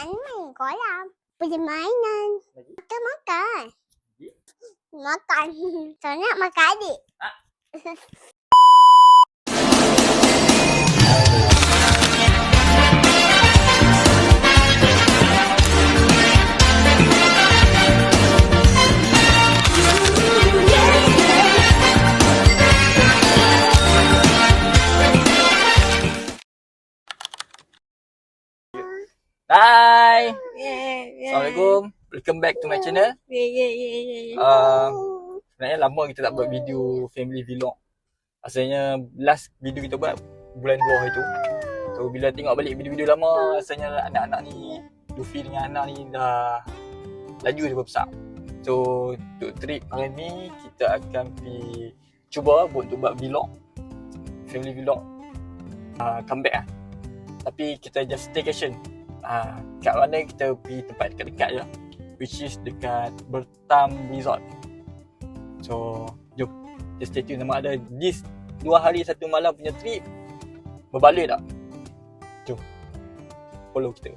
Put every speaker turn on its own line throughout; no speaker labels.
Anh main kolam. Pergi mainan. Makan. Makan. Saya nak makan adik.
Hai. Assalamualaikum. Welcome back to my channel. Sebenarnya lama kita tak buat video family vlog. Asalnya last video kita buat bulan 2 itu. So bila tengok balik video-video lama, rasanya anak-anak ni, Luffy dengan Ana ni dah laju dia besar. So untuk trip hari ni kita akan pergi cuba untuk buat vlog, family vlog, comeback lah. Tapi kita just staycation. Kat mana kita pergi tempat dekat-dekat je, which is dekat Bertam Resort. So jom kita stay tune sama ada this 2 hari 1 malam punya trip berbalik tak. Jom follow kita.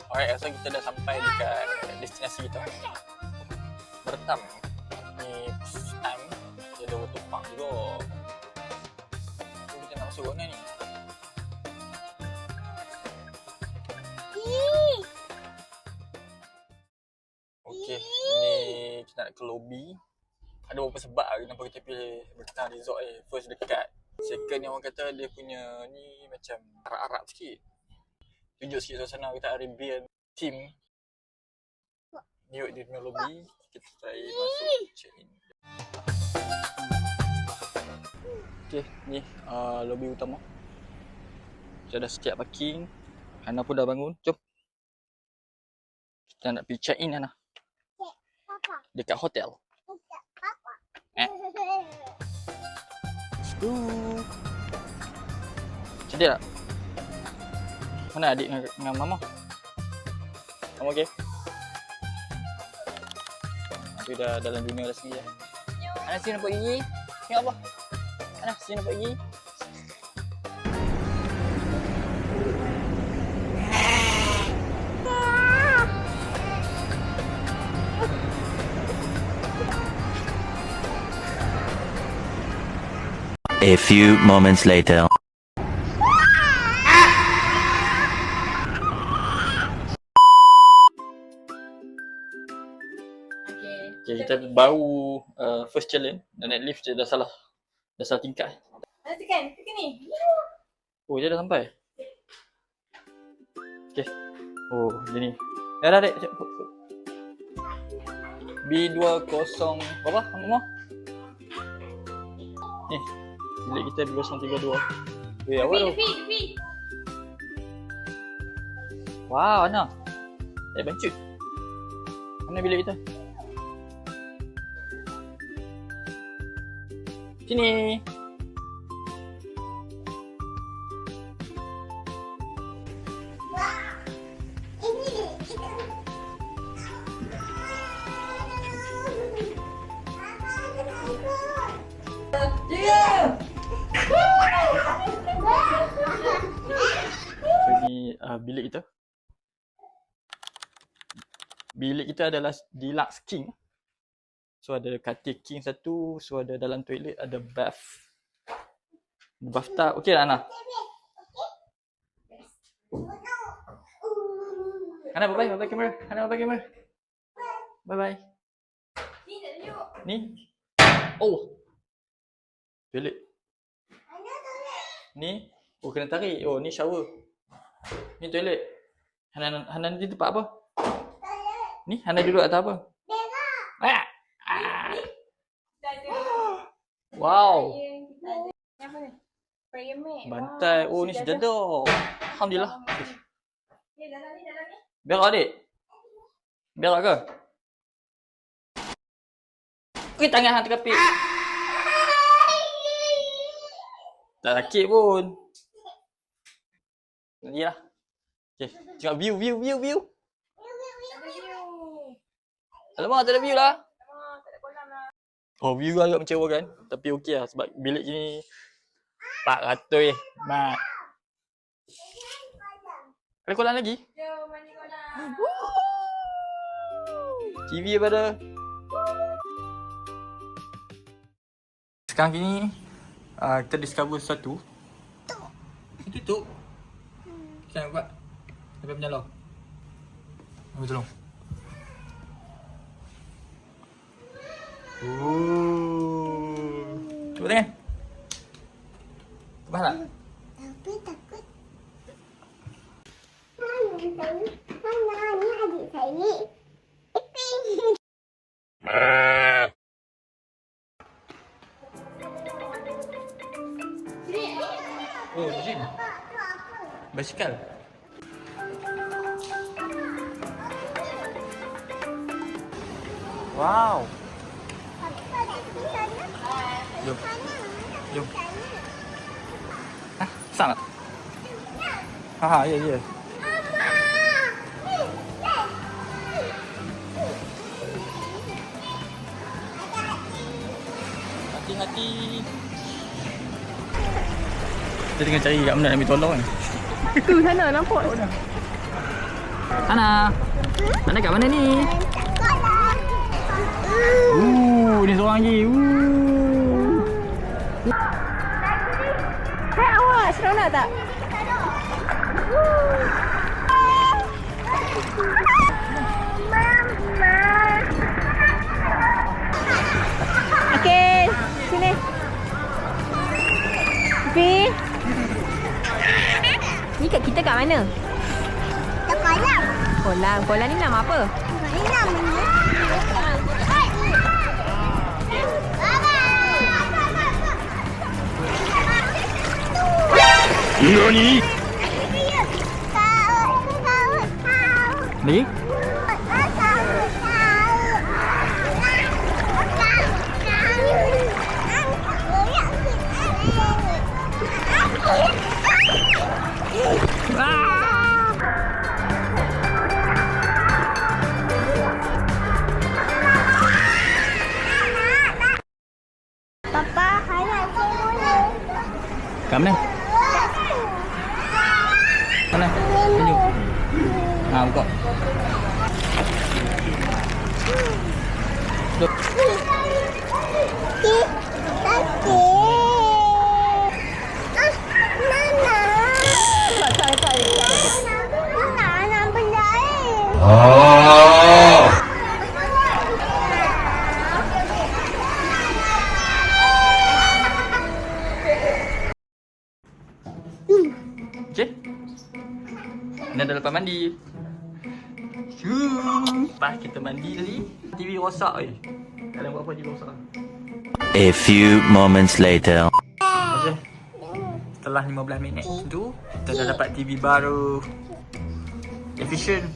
Alright, so kita dah sampai dekat destinasi kita, Bertam. Ni first time dia ada tumpang juga. So kita nak masuk mana ni? Okay, ni kita nak ke lobby. Ada beberapa sebab kenapa kita pilih Bertam Resort First dekat. Second ni orang kata dia punya ni macam Arab-Arab sikit. Tunjuk sikit suasana kita Arabian theme. Ni dia punya lobby. Kita try masuk check in. Okay, ni lobby utama. Kita dah setiap parking. Ana pun dah bangun. Jom. Kita nak pergi check in, Ana. Dekat hotel. Let's go. Sedih tak? Mana adik dengan mama? Kamu okey? Dia dah dalam dunia dah sendiri. Ana sini nampak gigi. Tengok apa? Ana sini nampak gigi.
A few moments later.
Okay, kita baru first challenge. Naik lift je dah salah tingkat.
Tekan ni.
Oh, dia dah sampai. Okay. Oh, dia ni. Dah dek. B20 berapa mama? Ni. Bilik kita 2032. Weh, awal tu. Wow, Ana. Bancut. Mana bilik kita? Sini. Ini bilik kita. Bilik kita adalah deluxe king. So ada katil king satu, so ada dalam toilet, ada bathtub. Okey tak Ana? Ana bye-bye kamera. Ana bye-bye kamera. Bye-bye.
Ni tak tunjuk.
Ni. Oh. Toilet. Ni. Oh kena tarik. Oh ni shower. Ni toilet. Hana ni tempat apa? Ni Hana duduk atas apa? Wow.
Apa ni? Prayer mat.
Bantai. Oh ni sejadah. Alhamdulillah.
Ni dalam ni.
Berak adik? Berak ke? Ui tangan hang terkapit. Tak sakit pun. Nantilah. Okay, tengok view. Alamak, tak ada view lah. Oh, view agak mengecewakan. Tapi okey lah sebab bilik ni 400 mat. Ada kolam lagi?
Jom mandi kolam.
TV daripada. Sekarang ni kita discover sesuatu. Tutup. Kita nak buat. Sampai menyala. Ambil tolong. Cuba tangan. Tebal tak?
Tapi takut. Mana ni adik saya? Ipin.
Oh, gym. Basikal. Wow. Jom. Jom. Hah? Besar tak? Ha, ya, ya. Hati-hati. Kita tengah cari kat mana nak ambil tolong kan?
Tu sana nampak.
Sana. Mana kat mana ni? Ni seorang lagi.
Hai awak, seronok tak? Okey, sini. Pi. Ni kat kita kat mana?
Kolam.
Kolam. Kolam ni nama apa?
Ini namanya.
Nani? Lagi?
Papa, harap saya boleh.
Kat mana? Mana? Tunjuk. Buka. Duk. Okay. Ni dah lepas mandi. Lepas kita mandi tadi, TV rosak oi. Tak ada buat apa TV rosak.
A few moments later.
Okay. Setelah 15 minit tu, kita dah dapat TV baru. Efficient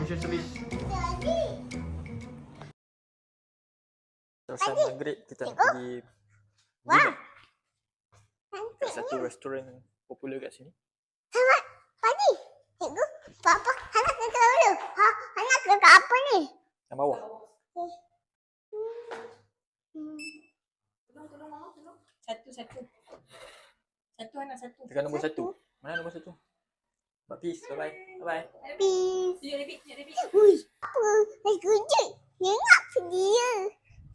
service. Selesai maghrib, kita nak pergi
Wah.
kat satu restoran popular kat sini.
Selamat pagi. Cikgu, Papa, anak ke dulu. Anak ke apa ni?
Yang bawah.
Tolong mama, tolong. Satu. Satu anak satu.
Tekan nombor 1. Mana nombor 1? Mbak Peace, bye-bye. Bye-bye.
Peace.
Dia repeat.
Ui, apa? Aku je. Ngapa dia?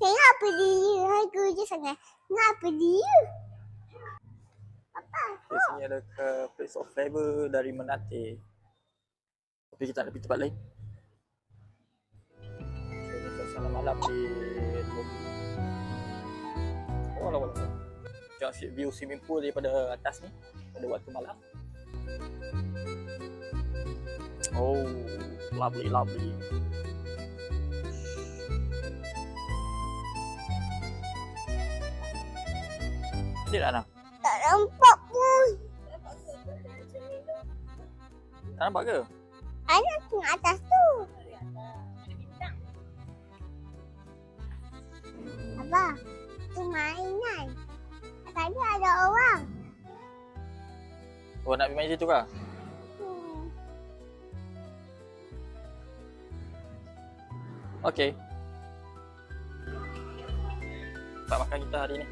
Ngapa dia? Aku je sangat. Ngapa dia? Papa.
Di sini ada ke Place of Flavor dari Menate. Tapi kita nak pergi tempat lain. So, ni suasana malam di lobby. Oh, alah. Tengok view swimming pool daripada atas ni pada waktu malam. Oh, lovely. Dia tak nak?
Tak nampak pun.
Tak nampak ke?
Anak tengok atas tu. Abah, tu mainan. Tadi ada orang.
Oh, nak pergi main situ kah? Okay. tempat makan kita hari ni.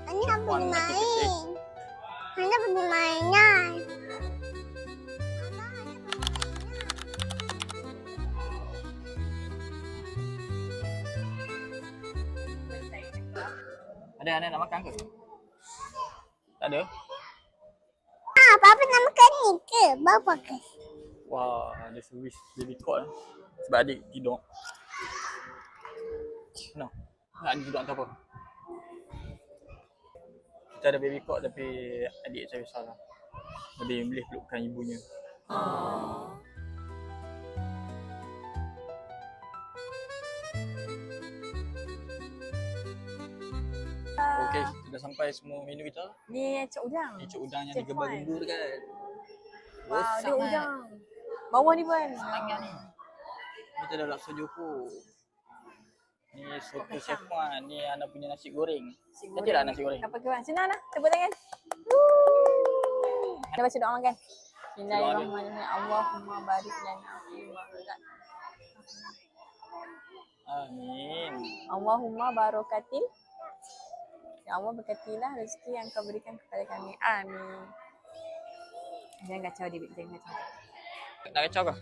Ini apa
One
pergi
activity.
main? Hanya pergi mainan.
Ada anak nak makan ke? Tak ada?
Papa nak makan ni ke? Bapa ke?
Wah, ada servis baby cot sebab adik tidur. No. Nak adik tidur atau apa? Kita ada baby cot tapi adik saya salah. Lebih boleh pelukkan ibunya. Okey, sudah sampai semua menu kita.
Ni cak udang.
Ni cuk udang yang
Chef
digembar
Wan.
gembur kan.
Wow,
Rosak
dia
kan?
udang. Bawah ni pun.
Tangan ni. Kita ada laksa Johor. Ni soto Chef Wan. Ni anak punya nasi goreng. Cantik lah nasi goreng.
Apa ke bang? Senang lah. Tepuk tangan. Ada baca doa makan. Bismillahirrahmanirrahim. Allahumma barik lana fi ma razaqtana.
Amin.
Allahumma barokatil. Ya Allah berkatilah rezeki yang kau berikan kepada kami. Amin. Jangan kacau David, jangan kacau.
Nak kacau ke?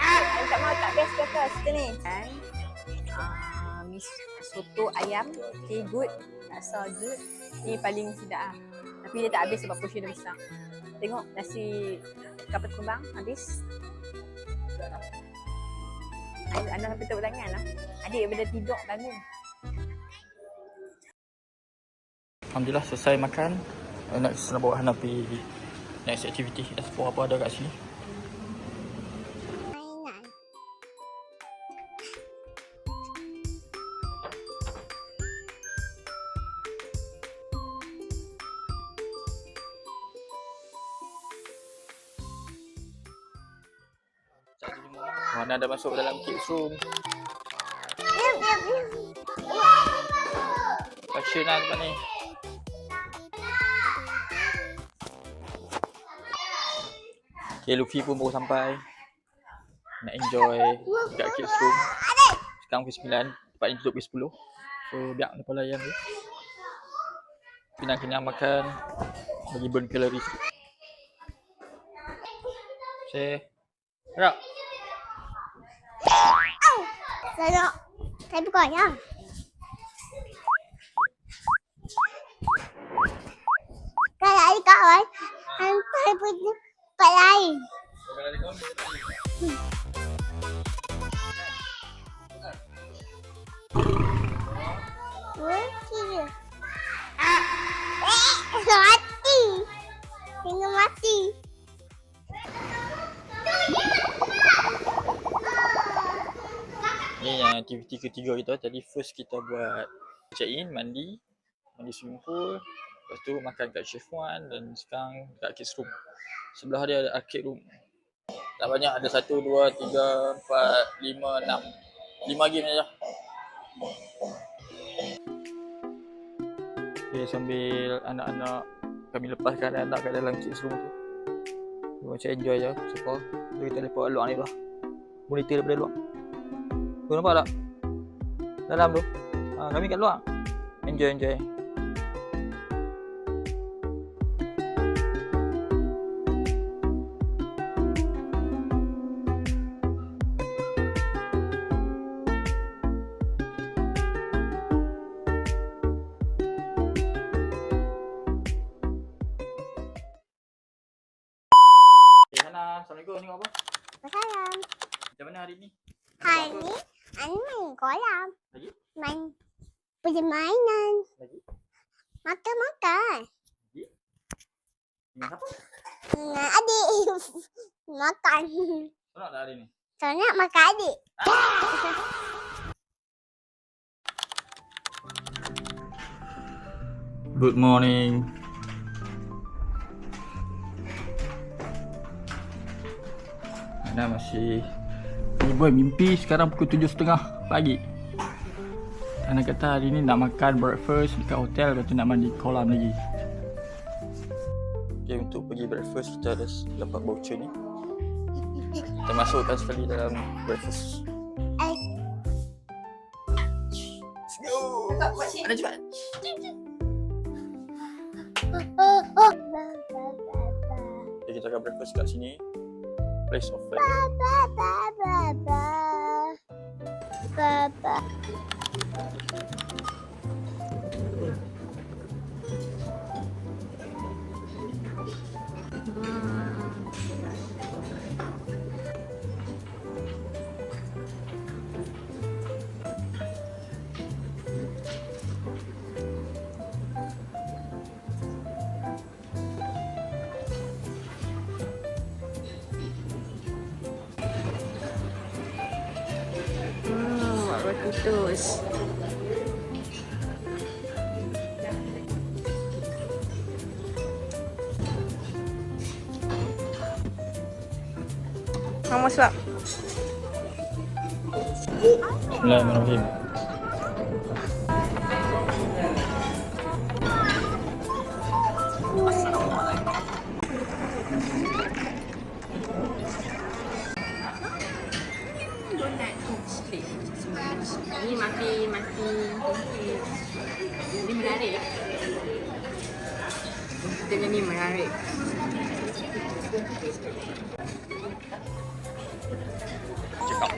Ayam tak mau tak best ke kita ni? Kan? Mis soto ayam. Okay, good. Rasa good. Ni paling sedap lah. Tapi dia tak habis sebab portion dia besar. Tengok nasi kapal kembang habis. Anak sampai tepuk tangan lah. Adik daripada tidur bangun.
Alhamdulillah selesai makan. Nak bawa Hana pergi next activity. Explore apa ada kat sini.
Mainan.
Hana dah masuk dalam kids room. Action lah tempat ni. Okay, Luffy pun baru sampai. Nak enjoy dekat kids room. Sekarang pukul 9, tempat ni tutup pukul 10. So, biar lepas layan dia. Kenyang-kenyang makan. Bagi burn kalori sikit. Say, gerak.
Saya buka ya. Kalau ada kawan, saya pergi tempat lain. Mati. Mati. Tengok mati.
Ni yang aktiviti ketiga kita. Tadi first kita buat check in, mandi swimming pool. Lepas tu makan kat Chef Wan dan sekarang kat kids room. Sebelah dia ada arcade room. Tak banyak, ada 1, 2, 3, 4, 5, 6. 5 game saja. Okay, sambil anak-anak kami lepaskan anak kat dalam kids room tu. Macam enjoy je. So, kita lepak luar ni lah. Monitor daripada luar. Tu nampak tak? Dalam tu. Kami kat luar. Enjoy. Hana, Assalamualaikum. Ni apa?
Salam.
Macam mana hari ni?
Hari ni, Ani main kolam.
Lagi?
Main pergi mainan.
Lagi?
Makan.
Dengan siapa?
Dengan adik. Makan.
Seronok tak hari ni?
Saya nak makan adik.
Good morning. Ana masih ni boy mimpi sekarang pukul 7.30 pagi. Ana kata hari ni nak makan breakfast dekat hotel, lepas tu nak mandi kolam lagi. Okay, untuk pergi breakfast kita ada dapat voucher ni. Kita masukkan sekali dalam breakfast. Let's go. Ada cepat. Okay, kita akan breakfast kat sini. Place of fun.
Roti toast. Mama suap.
Bismillahirrahmanirrahim.
Donat split. Ini muffin pancake. Ini menarik. Dengan ni menarik.
Cakap.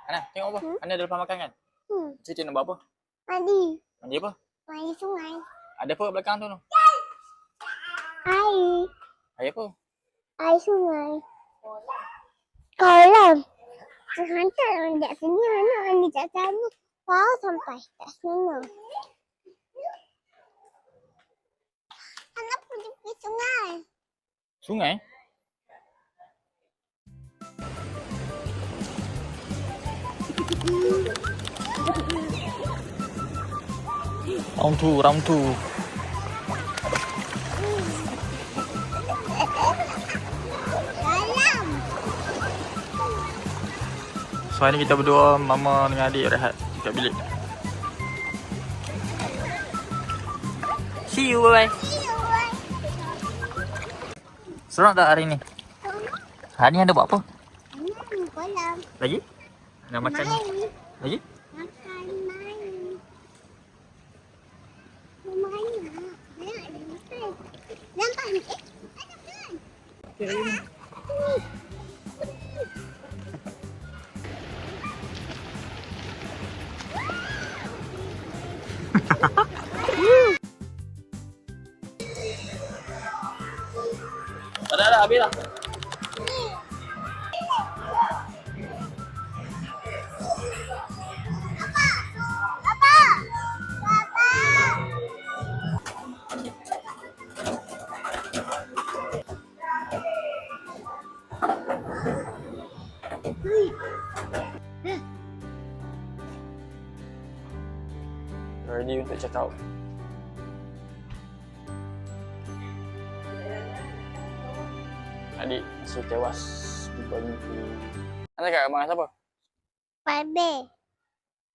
Ana, tengok apa? Ana ada lepas makan kan? Cerita nak buat apa?
Mandi.
Mandi apa?
Mandi sungai.
Ada apa kat belakang tu?
Air.
Air apa?
Air sungai. Kolam. Hantar orang kat sini. Anak mandi kat sana. Wow, sampai kat sana. Anak pergi ke sungai.
Sungai? Round 2.
Dalam.
So hari ni kita berdua, mama dengan adik rehat kat bilik. See you, bye-bye. Seronok tak hari ni? Hari ni ada buat apa?
Kolam.
Lagi? Nak makan?
Main.
Lagi?
Makan, main. Main nak. Nak makan. Nampak ni? Ada kan?
Dah, habis dah. Ready untuk check out. Adik masih tewas di bawah mimpi. Anda kat rumah siapa?
Babe.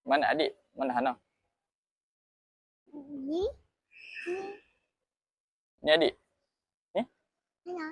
Mana adik? Mana Hana?
Ni?
Ni adik?
Mana?